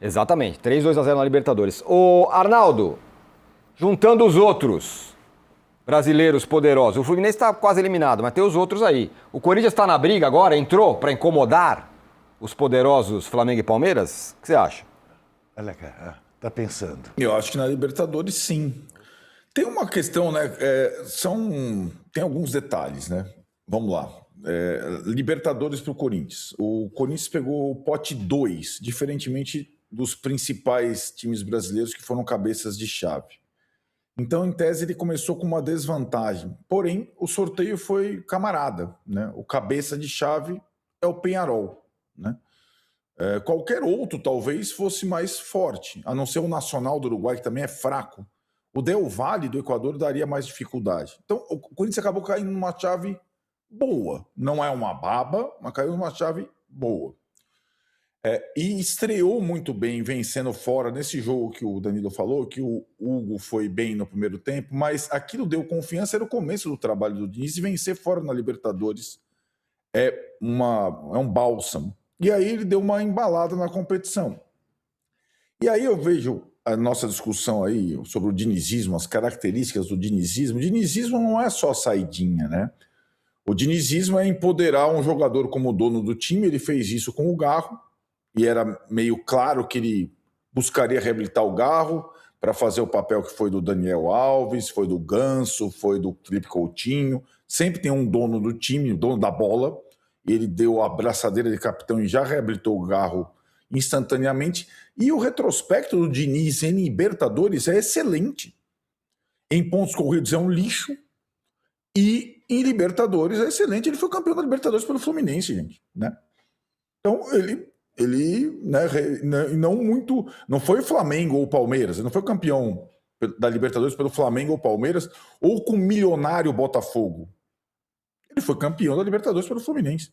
Exatamente, 3-2-0 na Libertadores. Ô, Arnaldo, juntando os outros brasileiros poderosos, o Fluminense está quase eliminado, mas tem os outros aí. O Corinthians está na briga agora, entrou para incomodar os poderosos Flamengo e Palmeiras? O que você acha? Olha, cara, tá pensando. Eu acho que na Libertadores, sim. Tem uma questão, né? Tem alguns detalhes, né? Vamos lá. Libertadores para o Corinthians. O Corinthians pegou o pote 2, diferentemente dos principais times brasileiros que foram cabeças de chave. Então, em tese, ele começou com uma desvantagem. Porém, o sorteio foi camarada, né? O cabeça de chave é o Peñarol, né? Qualquer outro, talvez, fosse mais forte, a não ser o Nacional do Uruguai, que também é fraco. O Del Valle do Equador daria mais dificuldade. Então, o Corinthians acabou caindo numa chave boa. Não é uma baba, mas caiu numa chave boa. E estreou muito bem, vencendo fora nesse jogo que o Danilo falou, que o Hugo foi bem no primeiro tempo, mas aquilo deu confiança, era o começo do trabalho do Diniz, e vencer fora na Libertadores é um bálsamo. E aí ele deu uma embalada na competição. E aí eu vejo a nossa discussão aí sobre o dinizismo, as características do dinizismo. O dinizismo não é só saidinha, né? O dinizismo é empoderar um jogador como dono do time, ele fez isso com o Garro, e era meio claro que ele buscaria reabilitar o Garro para fazer o papel que foi do Daniel Alves, foi do Ganso, foi do Felipe Coutinho. Sempre tem um dono do time, o dono da bola. Ele deu a braçadeira de capitão e já reabilitou o Garro instantaneamente. E o retrospecto do Diniz em Libertadores é excelente. Em pontos corridos é um lixo. E em Libertadores é excelente. Ele foi campeão da Libertadores pelo Fluminense, gente, né? Então ele não foi Flamengo ou Palmeiras, ele não foi campeão da Libertadores pelo Flamengo ou Palmeiras ou com o milionário Botafogo. Ele foi campeão da Libertadores pelo Fluminense.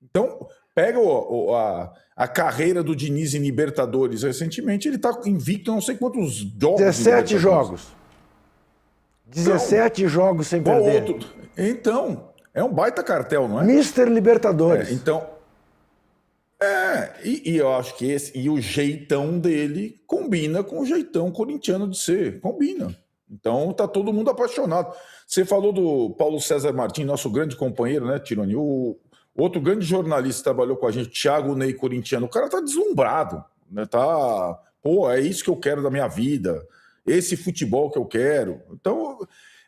Então, pega a carreira do Diniz em Libertadores recentemente, ele está invicto não sei quantos jogos. 17 jogos. 17 jogos sem perder. Outro. Então, é um baita cartel, não é? Mister Libertadores. E eu acho que o jeitão dele combina com o jeitão corintiano de ser. Combina. Então tá todo mundo apaixonado. Você falou do Paulo César Martins, nosso grande companheiro, né, Tironi? O outro grande jornalista que trabalhou com a gente, Thiago Ney Corintiano, o cara tá deslumbrado, né? É isso que eu quero da minha vida, esse futebol que eu quero.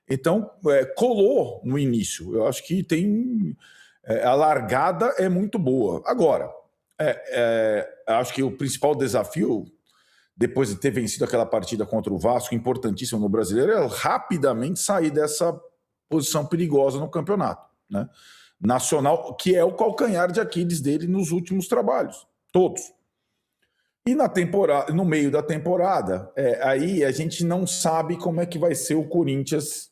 Então colou no início. Eu acho que a largada é muito boa. Agora, acho que o principal desafio, depois de ter vencido aquela partida contra o Vasco, importantíssimo no Brasileiro, é rapidamente sair dessa posição perigosa no campeonato, né? Nacional, que é o calcanhar de Aquiles dele nos últimos trabalhos, todos. E no meio da temporada, aí a gente não sabe como é que vai ser o Corinthians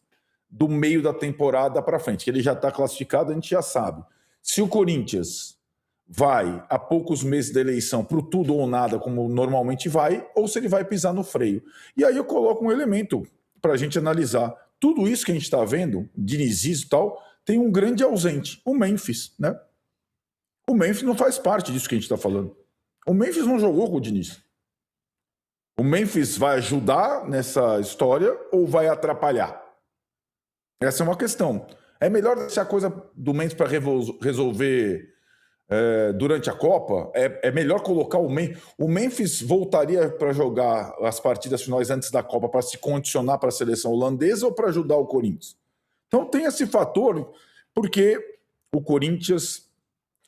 do meio da temporada para frente, que ele já está classificado, a gente já sabe. Se o Corinthians vai, a poucos meses da eleição, para o tudo ou nada, como normalmente vai, ou se ele vai pisar no freio. E aí eu coloco um elemento para a gente analisar. Tudo isso que a gente está vendo, dinizismo e tal, tem um grande ausente, o Memphis, né? O Memphis não faz parte disso que a gente está falando. O Memphis não jogou com o Diniz. O Memphis vai ajudar nessa história ou vai atrapalhar? Essa é uma questão. É melhor deixar a coisa do Memphis para resolver durante a Copa? É melhor colocar o Memphis. O Memphis voltaria para jogar as partidas finais antes da Copa para se condicionar para a seleção holandesa ou para ajudar o Corinthians? Então tem esse fator, porque o Corinthians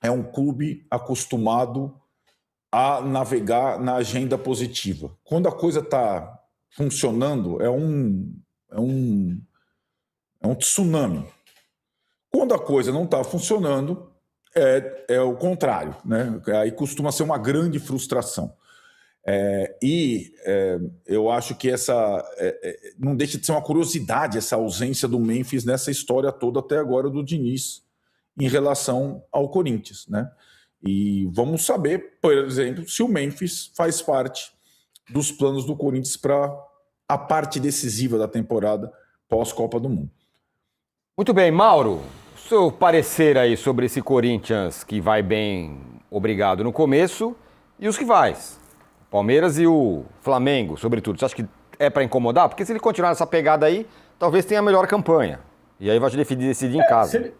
é um clube acostumado a navegar na agenda positiva. Quando a coisa está funcionando, é um tsunami. Quando a coisa não está funcionando, é o contrário, né? Aí costuma ser uma grande frustração. Eu acho que não deixa de ser uma curiosidade essa ausência do Memphis nessa história toda até agora do Diniz em relação ao Corinthians, né? E vamos saber, por exemplo, se o Memphis faz parte dos planos do Corinthians para a parte decisiva da temporada pós-Copa do Mundo. Muito bem, Mauro, seu parecer aí sobre esse Corinthians que vai bem, obrigado, no começo, e os rivais. Palmeiras e o Flamengo, sobretudo. Você acha que é para incomodar? Porque se ele continuar nessa pegada aí, talvez tenha a melhor campanha. E aí vai decidir em casa.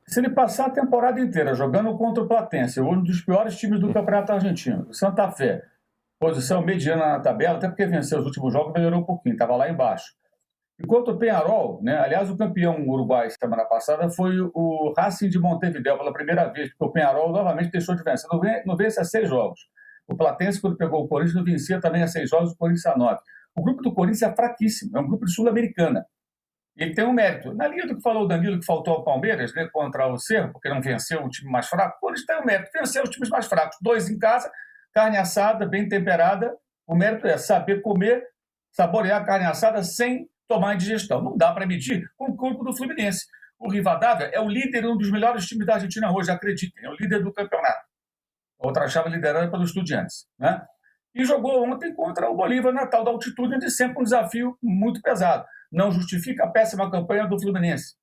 Se ele passar a temporada inteira jogando contra o Platense, um dos piores times do Campeonato Argentino, o Santa Fé, posição mediana na tabela, até porque venceu os últimos jogos, melhorou um pouquinho, estava lá embaixo. Enquanto o Peñarol, né, aliás, o campeão uruguai semana passada foi o Racing de Montevideo pela primeira vez, porque o Peñarol novamente deixou de vencer. Não vence a 6 jogos. O Platense, quando pegou o Corinthians, não vencia também a 6 jogos, o Corinthians a 9. O grupo do Corinthians é fraquíssimo, é um grupo de Sul-Americana. Ele tem um mérito. Na linha do que falou o Danilo, que faltou ao Palmeiras, né, contra o Cerro, porque não venceu o time mais fraco, o Corinthians tem um mérito. Venceu os times mais fracos. 2 em casa, carne assada, bem temperada. O mérito é saber comer, saborear a carne assada sem tomar indigestão. Não dá para medir com o corpo do Fluminense. O Rivadavia é o líder, um dos melhores times da Argentina hoje, acreditem. É o líder do campeonato. Outra chave liderada pelos Estudiantes, né? E jogou ontem contra o Bolívar na tal da altitude, onde sempre um desafio muito pesado. Não justifica a péssima campanha do Fluminense.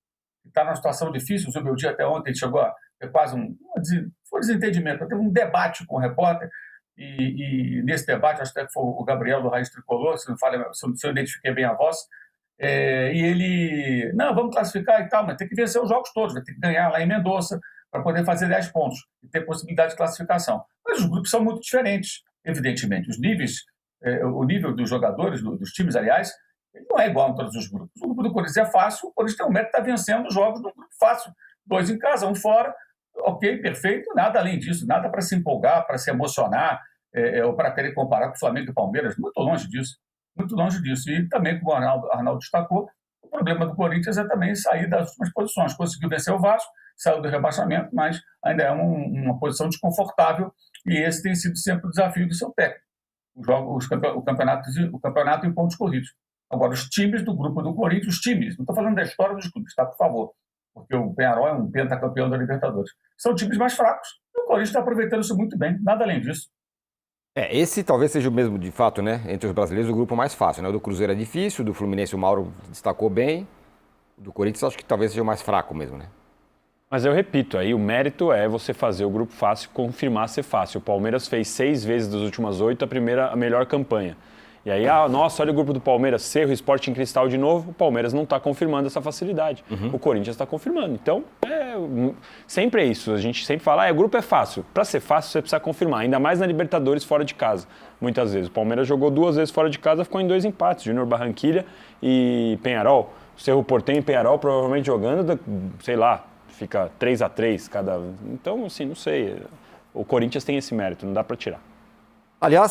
Está numa situação difícil. O meu dia até ontem chegou a ter quase foi desentendimento. Teve um debate com o repórter e nesse debate, acho que foi o Gabriel do Raiz Tricolor, se eu identifiquei bem a voz, e ele, não, vamos classificar e tal, mas tem que vencer os jogos todos, vai ter que ganhar lá em Mendoza para poder fazer 10 pontos e ter possibilidade de classificação. Mas os grupos são muito diferentes, evidentemente. Os níveis, o nível dos jogadores, dos times, aliás, não é igual em todos os grupos. O grupo do Corinthians é fácil, o Corinthians tem um mérito, está vencendo os jogos num grupo fácil. 2 em casa, 1 fora, ok, perfeito, nada além disso, nada para se empolgar, para se emocionar, ou para querer comparar com o Flamengo e o Palmeiras, muito longe disso. Muito longe disso. E também, como o Arnaldo destacou, o problema do Corinthians é também sair das últimas posições. Conseguiu vencer o Vasco, saiu do rebaixamento, mas ainda é uma posição desconfortável e esse tem sido sempre o desafio do seu técnico. O campeonato em pontos corridos. Agora, os times do grupo do Corinthians, os times, não estou falando da história dos clubes, tá? Por favor, porque o Peñarol é um pentacampeão da Libertadores. São times mais fracos e o Corinthians está aproveitando isso muito bem, nada além disso. Esse talvez seja o mesmo, de fato, né? Entre os brasileiros, o grupo mais fácil, né? O do Cruzeiro é difícil, o do Fluminense o Mauro destacou bem, o do Corinthians acho que talvez seja o mais fraco mesmo, né? Mas eu repito, aí o mérito é você fazer o grupo fácil confirmar ser fácil. O Palmeiras fez 6 vezes das últimas 8 a melhor campanha. E aí, nossa, olha o grupo do Palmeiras, Cerro, Sporting Cristal de novo, o Palmeiras não está confirmando essa facilidade. O Corinthians está confirmando. Então, sempre é isso. A gente sempre fala, o grupo é fácil. Para ser fácil, você precisa confirmar, ainda mais na Libertadores fora de casa, muitas vezes. O Palmeiras jogou 2 vezes fora de casa, ficou em 2 empates, Júnior Barranquilla e Peñarol. O Cerro Porteño e Peñarol provavelmente jogando, sei lá, fica 3-3 cada. Então, assim, não sei. O Corinthians tem esse mérito, não dá para tirar. Aliás,